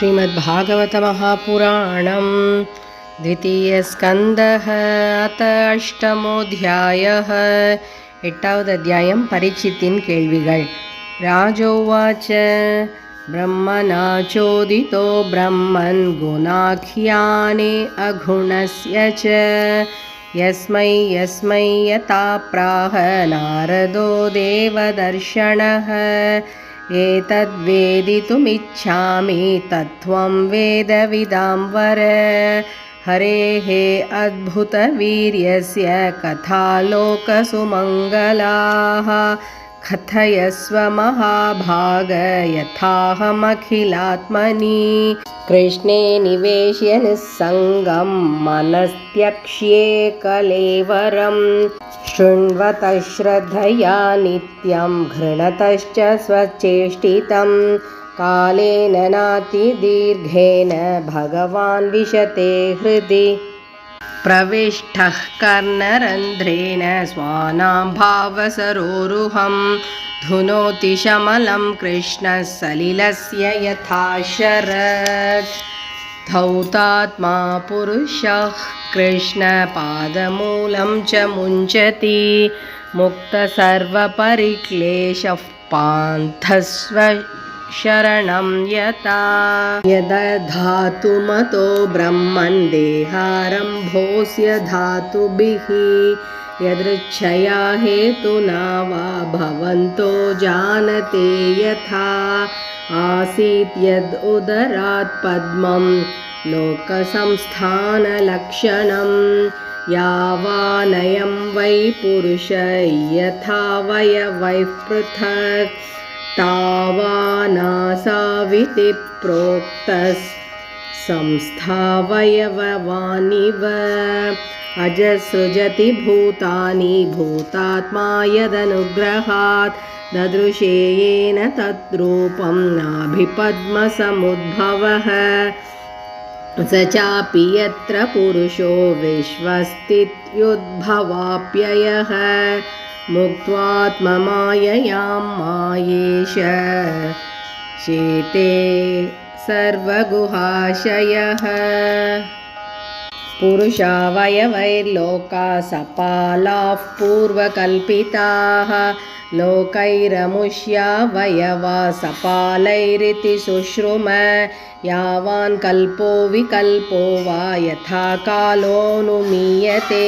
श्रीमद्भागवतमहापुराणं द्वितीयस्कन्धः अथ अष्टमोऽध्यायः एट्टावद् अध्यायं परीक्षितिन् केल्विगळ् राजोवाच ब्रह्मणा चोदितो ब्रह्मन् गुणाख्याने अगुणस्य च यस्मै यस्मै यथा प्राह नारदो देवदर्शनः एतद्वेदितुमिच्छामि तत्त्वं वेदविदां वर हरेः अद्भुतवीर्यस्य कथालोकसुमङ्गलाः कथयस्व महाभाग यथाहमखिलात्मनि कृष्णे निवेश्य निस्सङ्गं मनस्त्यक्ष्ये कलेवरं शृण्वतः श्रद्धया नित्यं घृणतश्च स्वचेष्टितं कालेन नातिदीर्घेन भगवान् विशते हृदि प्रविष्टः कर्णरन्ध्रेण स्वानां भावसरोरुहं धुनोति शमलं कृष्णः सलिलस्य यथा शरत् धौतात्मा पुरुषः कृष्णपादमूलं च मुञ्चति मुक्तसर्वपरिक्लेशः पान्थस्व शरणं यता यदधातुमतो ब्रह्मन् देहारम्भोऽस्य धातुभिः यदृच्छया हेतुना वा भवन्तो जानते यथा आसीत् यद् उदरात् पद्मं लोकसंस्थानलक्षणं यावानयं वै पुरुष यथा वयवैः पृथक् तावानासाविति प्रोक्तः संस्थावयववानिव अजसृजति भूतानि भूतात्मा यदनुग्रहात् ददृशे येन तद्रूपं नाभिपद्मसमुद्भवः स चापि यत्र पुरुषो विश्वस्थित्युद्भवाप्ययः मुक्त्वात्ममाययां मायेश शेते सर्वगुहाशयः पुरुषावयवैर्लोका सपालाः पूर्वकल्पिताः लोकैरमुष्यावयवा सपालैरिति शुश्रुम यावान् कल्पो विकल्पो वा यथा कालोऽनुमीयते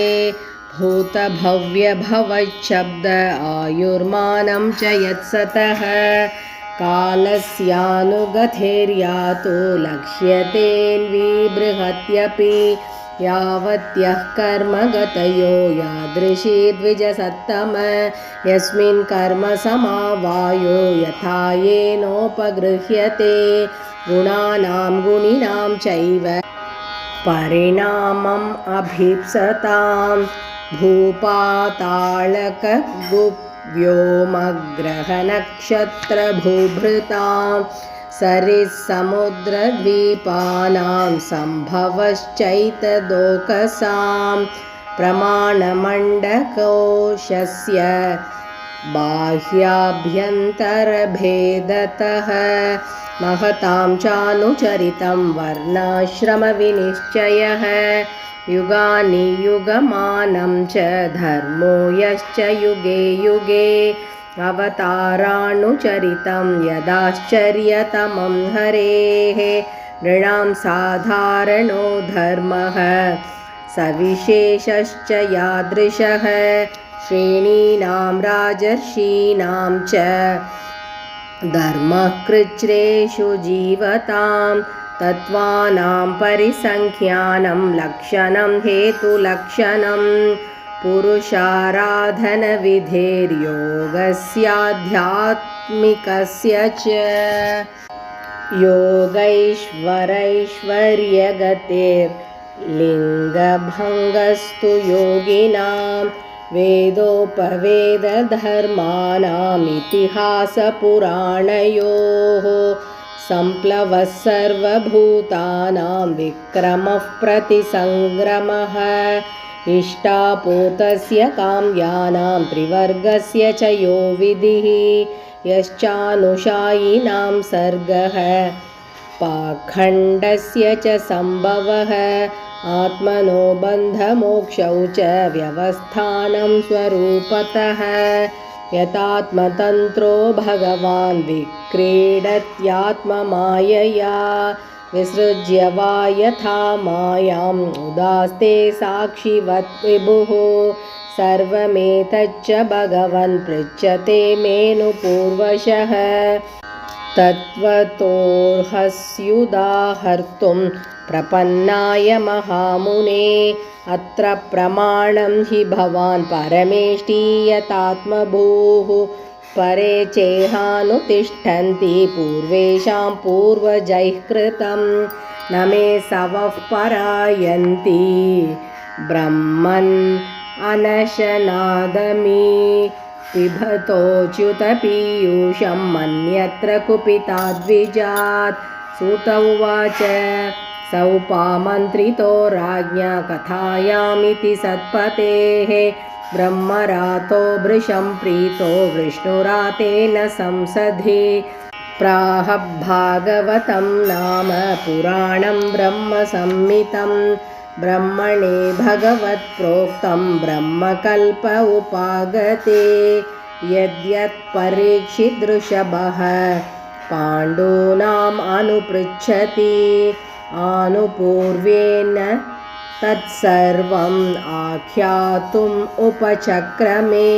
भूतभव्यभवच्छब्द आयुर्मानं च यत्सतः कालस्यानुगतेर्यातो लक्ष्यतेऽन्विबृहत्यपि यावत्यः कर्मगतयो यादृशी द्विजसत्तम यस्मिन् कर्मसमावायो यथा येनोपगृह्यते गुणानां गुणिनां चैव परिणामम् अभीप्सताम् भूपातालकव्योमग्रहनक्षत्रभूभृतां सरित्समुद्रद्वीपानां सम्भवश्चैतदोकसां प्रमाणमण्डकोशस्य बाह्याभ्यन्तरभेदतः महतां चानुचरितं वर्णाश्रमविनिश्चयः युगानि युगमानं च धर्मो यश्च युगे युगे अवतारानुचरितं यदाश्चर्यतमं हरेः नृणां साधारणो धर्मः सविशेषश्च यादृशः श्रेणीनां राजर्षीणां च धर्मः कृच्छ्रेषु जीवतां तत्त्वानां परिसङ्ख्यानं लक्षणं हेतुलक्षणं पुरुषाराधनविधेर्योगस्याध्यात्मिकस्य च योगैश्वरैश्वर्यगतेर्लिङ्गभङ्गस्तु योगिनां वेदोपवेदधर्माणाम् इतिहासपुराणयोः सम्प्लवः सर्वभूतानां विक्रमः प्रतिसङ्ग्रमः इष्टापोतस्य काम्यानां त्रिवर्गस्य च यो विधिः यश्चानुशायिनां सर्गः पाखण्डस्य च सम्भवः आत्मनो बन्धमोक्षौ च व्यवस्थानं स्वरूपतः यतात्मतन्त्रो भगवान् विक्रीडत्यात्ममायया विसृज्य वा यथा मायाम् उदास्ते साक्षिवत् विभुः सर्वमेतच्च भगवन् पृच्छते मेनुपूर्वशः तत्त्वतोऽर्हस्युदाहर्तुं प्रपन्नाय महामुने अत्र प्रमाणं हि भवान् परमेष्टीयतात्मभूः परे चेहानुतिष्ठन्ति पूर्वेषां पूर्वजैः कृतं न मे सवः परायन्ति ब्रह्मन् अनशनादमी पिबतोच्युतपीयूषं मन्यत्र कुपिताद्विजात् सूत उवाच सौपामन्त्रितो राज्ञा कथायामिति सत्पतेः ब्रह्मरातो वृषं प्रीतो विष्णुरातेन संसदि प्राह भागवतं नाम पुराणं ब्रह्मसंहितं ब्रह्मणे भगवत्प्रोक्तं ब्रह्मकल्प उपागते यद्यत्परीक्षिदृषभः पाण्डूनाम् अनुपृच्छति आनुपूर्वेण तत्सर्वम् आख्यातुम् उपचक्रमे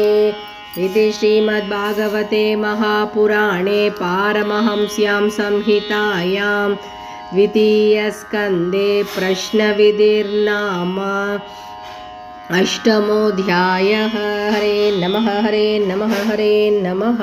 इति श्रीमद्भागवते महापुराणे पारमहंस्यां संहितायां द्वितीयस्कन्धे प्रश्नविधिर्नाम अष्टमोऽध्यायः। हरे नमः हरे नमः हरे नमः।